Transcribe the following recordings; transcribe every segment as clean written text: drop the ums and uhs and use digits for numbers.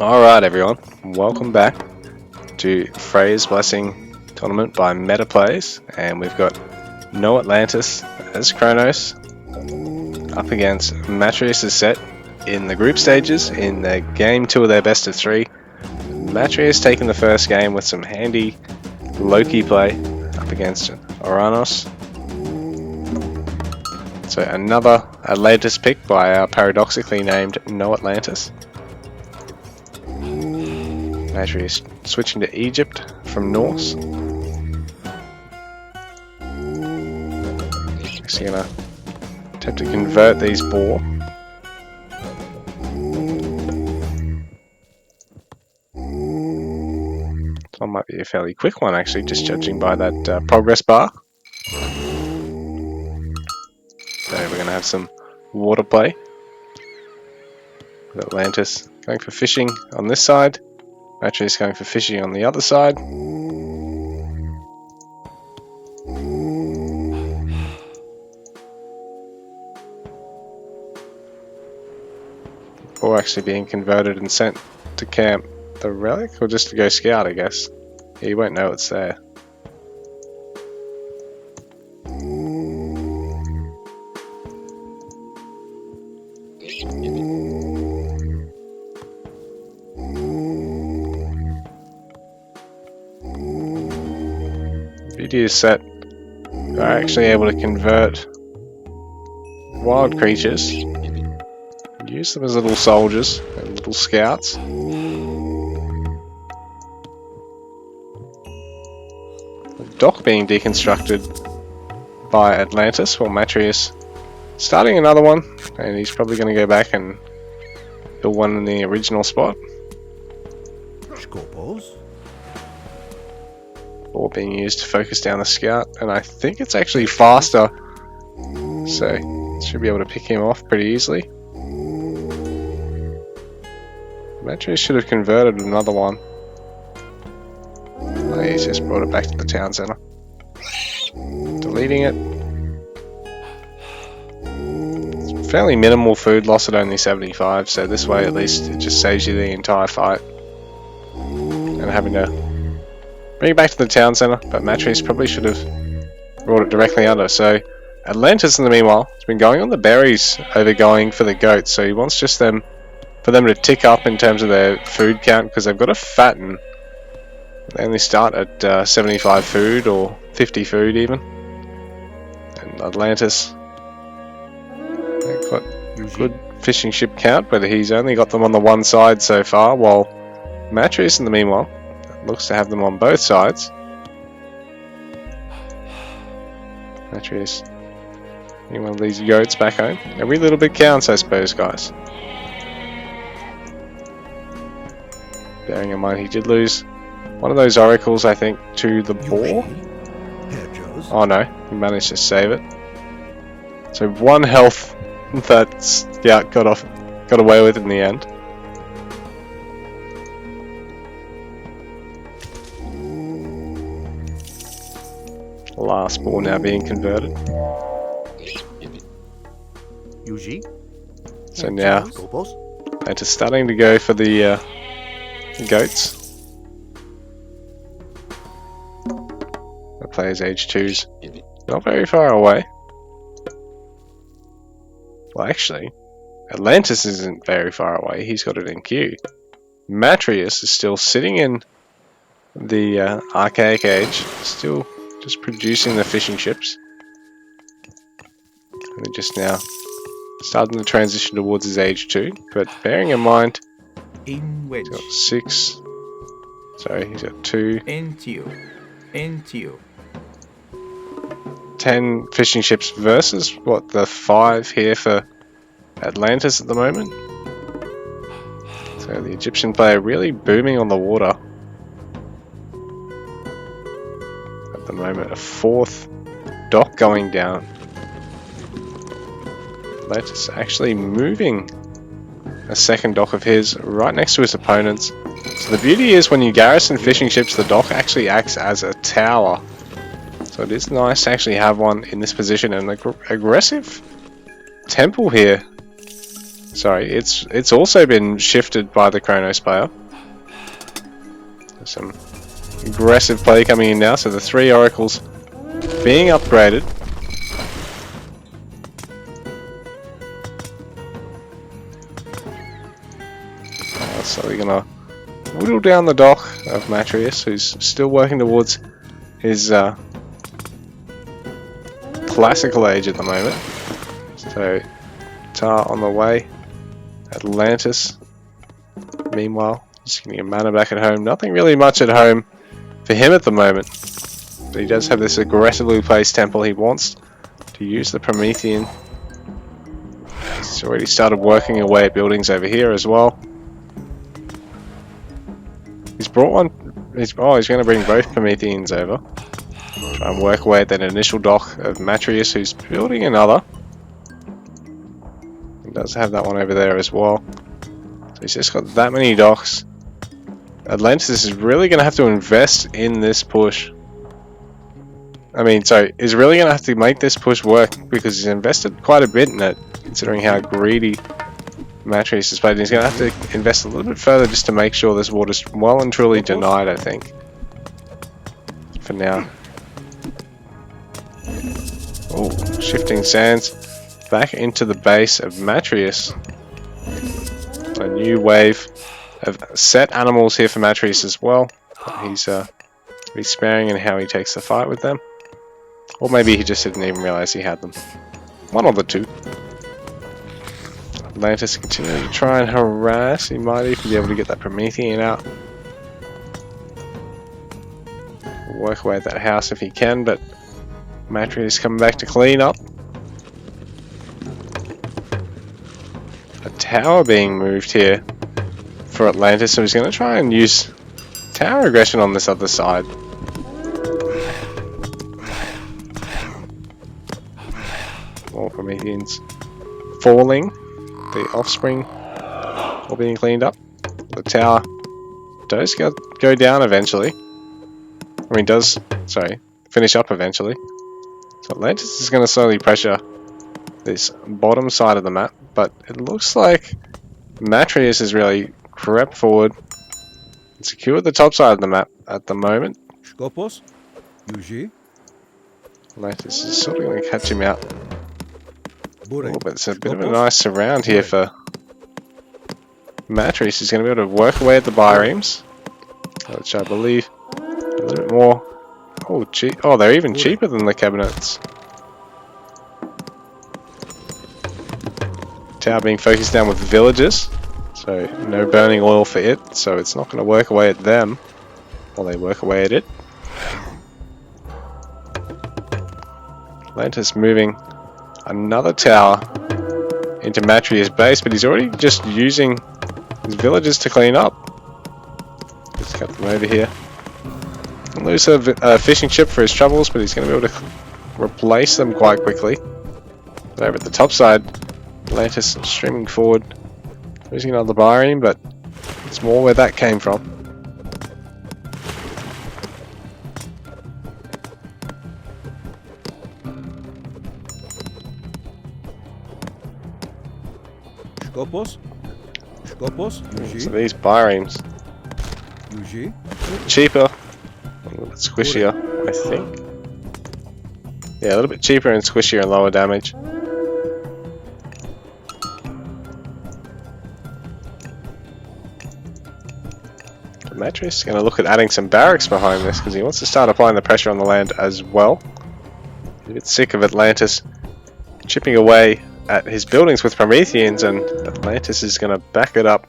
Alright everyone, welcome back to Freyja's Blessing Tournament by Matreiuss, and we've got NoAtlantis as Kronos up against Matreiuss' set in the group stages in the game 2 of their best of 3. Matreiuss taking the first game with some handy Loki play up against Uranus. So another Atlantis pick by our paradoxically named NoAtlantis. Matreiuss switching to Egypt from Norse. Actually gonna attempt to convert these boar. That might be a fairly quick one actually, just judging by that progress bar. So we're gonna have some water play. With Atlantis going for fishing on this side. Matreiuss going for fishing on the other side. Or actually being converted and sent to camp the relic, or just to go scout, I guess. Yeah, you won't know it's there. Video set are actually able to convert wild creatures, use them as little soldiers and little scouts. The dock being deconstructed by Atlantis, while Matreiuss starting another one, and he's probably going to go back and build one in the original spot. Or being used to focus down the scout, and I think it's actually faster, so should be able to pick him off pretty easily. Matreiuss should have converted another one. Oh, he's just brought it back to the town centre. Deleting it. It's fairly minimal food loss at only 75, so this way at least it just saves you the entire fight. And having to bring it back to the town centre, but Matreiuss probably should have brought it directly under. So Atlantis in the meanwhile has been going on the berries over going for the goats, so he wants just for them to tick up in terms of their food count, because they've got to fatten. They only start at 75 food or 50 food even. And Atlantis, they've got good fishing ship count, but he's only got them on the one side so far, while Matreiuss in the meanwhile looks to have them on both sides. Matreiuss getting one of these goats back home. Every little bit counts, I suppose, guys. Bearing in mind he did lose one of those oracles, I think, to the boar. Oh no, he managed to save it. So one health that Scout got away with in the end. Last ball now being converted. So now Atlantis starting to go for the goats. The player's age 2's not very far away. Well, actually, Atlantis isn't very far away. He's got it in queue. Matreiuss is still sitting in the archaic age, still just producing the fishing ships. And they're just now starting to transition towards his age 2, but bearing in mind he's got 6. Sorry, he's got 2. 10 fishing ships versus what, the 5 here for Atlantis at the moment. So the Egyptian player really booming on the water. At the moment, a 4th dock going down. Atlantis actually moving a 2nd dock of his right next to his opponent's. So the beauty is when you garrison fishing ships, the dock actually acts as a tower. So it is nice to actually have one in this position, and aggressive temple here Sorry, it's also been shifted by the Chronos player. There's some aggressive play coming in now, so the 3 oracles being upgraded. So we're gonna whittle down the dock of Matreiuss, who's still working towards his classical age at the moment. So Tar on the way, Atlantis. Meanwhile, just getting a mana back at home. Nothing really much at home for him at the moment. But he does have this aggressively placed temple. He wants to use the Promethean. He's already started working away at buildings over here as well. He's brought one. He's going to bring both Prometheans over. Try and work away at that initial dock of Matreiuss, who's building another. He does have that one over there as well. So he's just got that many docks. Atlantis is really going to have to invest in this push. I mean, so he's really going to have to make this push work because he's invested quite a bit in it, considering how greedy Matreiuss is played. He's going to have to invest a little bit further just to make sure this water's well and truly denied, I think. For now. Oh, shifting sands back into the base of Matreiuss. A new wave of set animals here for Matreiuss as well. He's pretty sparing in how he takes the fight with them. Or maybe he just didn't even realize he had them. One of the two. Atlantis continuing to try and harass. He might even be able to get that Promethean out. Work away at that house if he can, but Matreiuss coming back to clean up. A tower being moved here for Atlantis, so he's going to try and use tower aggression on this other side. More Prometheans falling. The offspring all being cleaned up. The tower does go down eventually. I mean, finish up eventually. So Atlantis is going to slowly pressure this bottom side of the map, but it looks like Matreiuss has really crept forward and secured the top side of the map at the moment. Skopos, Yuji. Atlantis is sort of going to catch him out. Oh, but it's a bit of a nice surround here for Matreiuss. He's going to be able to work away at the biremes, which I believe a little bit more. Oh, cheap! Oh, they're even cheaper than the cabinets. Tower being focused down with villagers, so no burning oil for it. So it's not going to work away at them, while they work away at it. Atlantis moving another tower into Matreiuss' base, but he's already just using his villagers to clean up. Let's cut them over here. Lose a fishing ship for his troubles, but he's going to be able to replace them quite quickly. But over at the top side, Atlantis streaming forward, losing another bireme, but it's more where that came from. Skopos, Yuji. So these biremes, Yuji. cheaper, a little bit squishier, I think. Yeah, a little bit cheaper and squishier and lower damage. Matreiuss is going to look at adding some barracks behind this because he wants to start applying the pressure on the land as well. He's a bit sick of Atlantis chipping away at his buildings with Prometheans, and Atlantis is going to back it up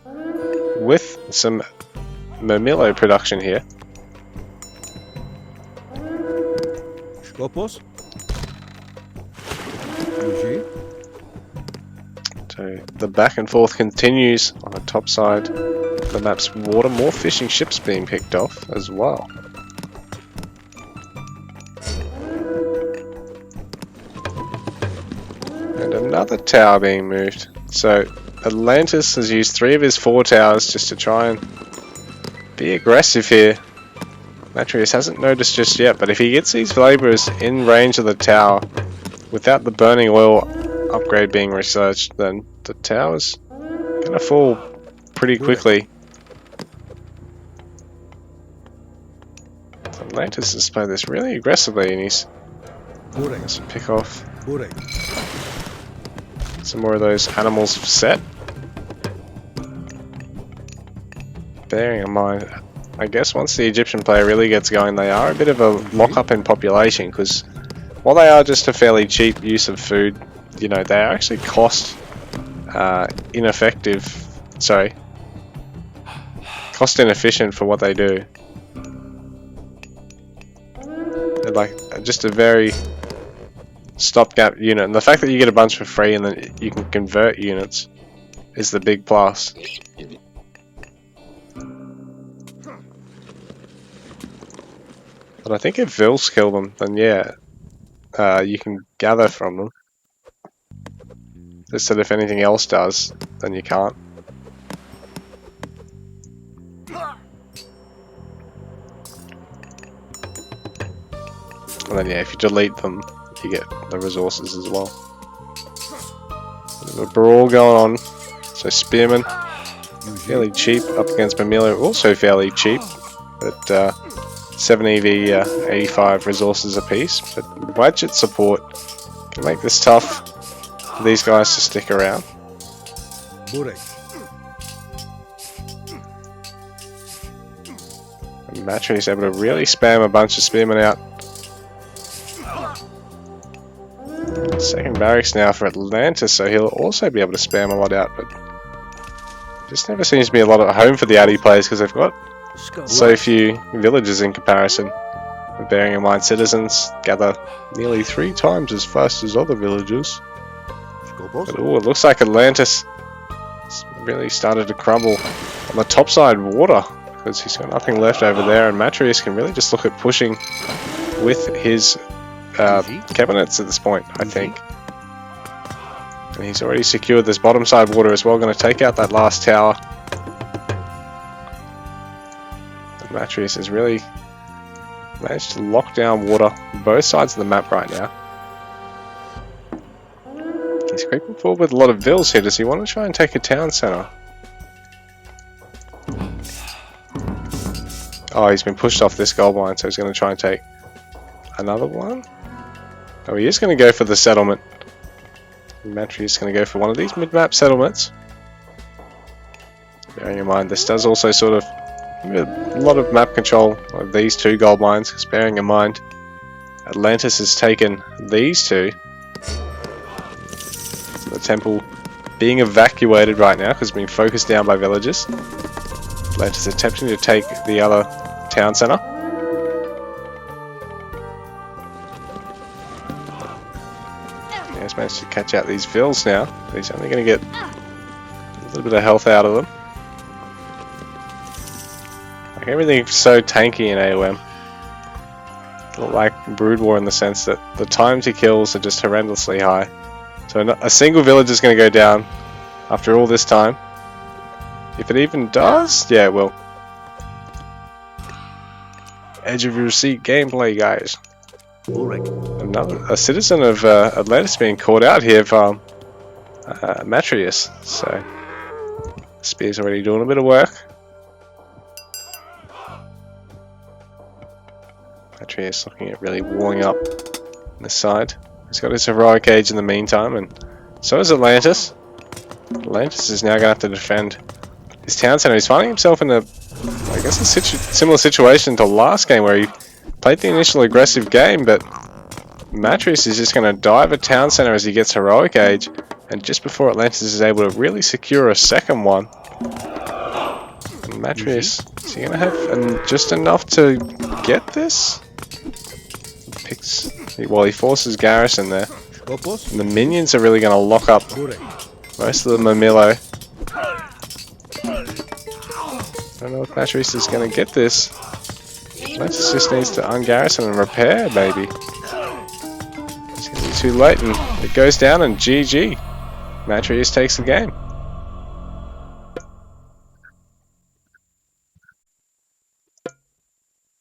with some Mermillo production here. Skopos, Yuji. So the back and forth continues on the top side of the map's water. More fishing ships being picked off as well. And another tower being moved. So Atlantis has used 3 of his 4 towers just to try and be aggressive here. Matreiuss hasn't noticed just yet, but if he gets these labourers in range of the tower without the burning oil upgrade being researched, then the tower's going to fall pretty quickly. Atlantis has played this really aggressively, and he's going to pick off some more of those animals set. Bearing in mind, I guess once the Egyptian player really gets going, they are a bit of a lock-up in population, because while they are just a fairly cheap use of food, you know, they are actually cost inefficient for what they do. They're like just a very stopgap unit, and the fact that you get a bunch for free and then you can convert units is the big plus. But I think if Vils kill them, then yeah, you can gather from them. Just that if anything else does, then you can't. And then yeah, if you delete them, you get the resources as well. There's a brawl going on. So Spearmen, fairly cheap, up against Mamilo, also fairly cheap, at 7 EV, 85 resources apiece. But budget support can make this tough for these guys to stick around. And Matreiuss able to really spam a bunch of Spearmen out. Second barracks now for Atlantis, so he'll also be able to spam a lot out, but just never seems to be a lot at home for the Addy players because they've got so few villages in comparison. But bearing in mind, citizens gather nearly 3 times as fast as other villages. But ooh, it looks like Atlantis has really started to crumble on the topside water because he's got nothing left over there, and Matreiuss can really just look at pushing with his cabinets at this point, I think. And he's already secured this bottom side water as well, going to take out that last tower. And Matreiuss has really managed to lock down water on both sides of the map right now. He's creeping forward with a lot of vills here. Does he want to try and take a town centre? Oh, he's been pushed off this gold mine, so he's going to try and take another one. Oh, he is going to go for the settlement. Matreiuss is going to go for one of these mid-map settlements. Bearing in mind, this does also sort of give a lot of map control of these 2 gold mines, because bearing in mind, Atlantis has taken these 2. So the temple being evacuated right now, because it's being focused down by villagers. Atlantis attempting to take the other town centre. He's managed to catch out these vills now. He's only going to get a little bit of health out of them. Like, everything's so tanky in AOM. It's not like Brood War in the sense that the time to kills are just horrendously high. So a single village is going to go down after all this time. If it even does, yeah, well. Edge of your seat gameplay, guys. A citizen of Atlantis being caught out here from Matreiuss, so Spear's already doing a bit of work. Matreiuss looking at really warming up this side. He's got his heroic age in the meantime, and so is Atlantis. Atlantis is now going to have to defend his town centre. He's finding himself in a, I guess, a similar situation to last game where he played the initial aggressive game, but Matreiuss is just going to dive a town centre as he gets heroic age, and just before Atlantis is able to really secure a second one. And Matreiuss, is he going to have just enough to get this? He forces Garrison there. And the minions are really going to lock up most of the Mamilo. I don't know if Matreiuss is going to get this. Atlantis just needs to ungarrison and repair, baby. It's going to be too late, and it goes down, and GG. Matreiuss takes the game.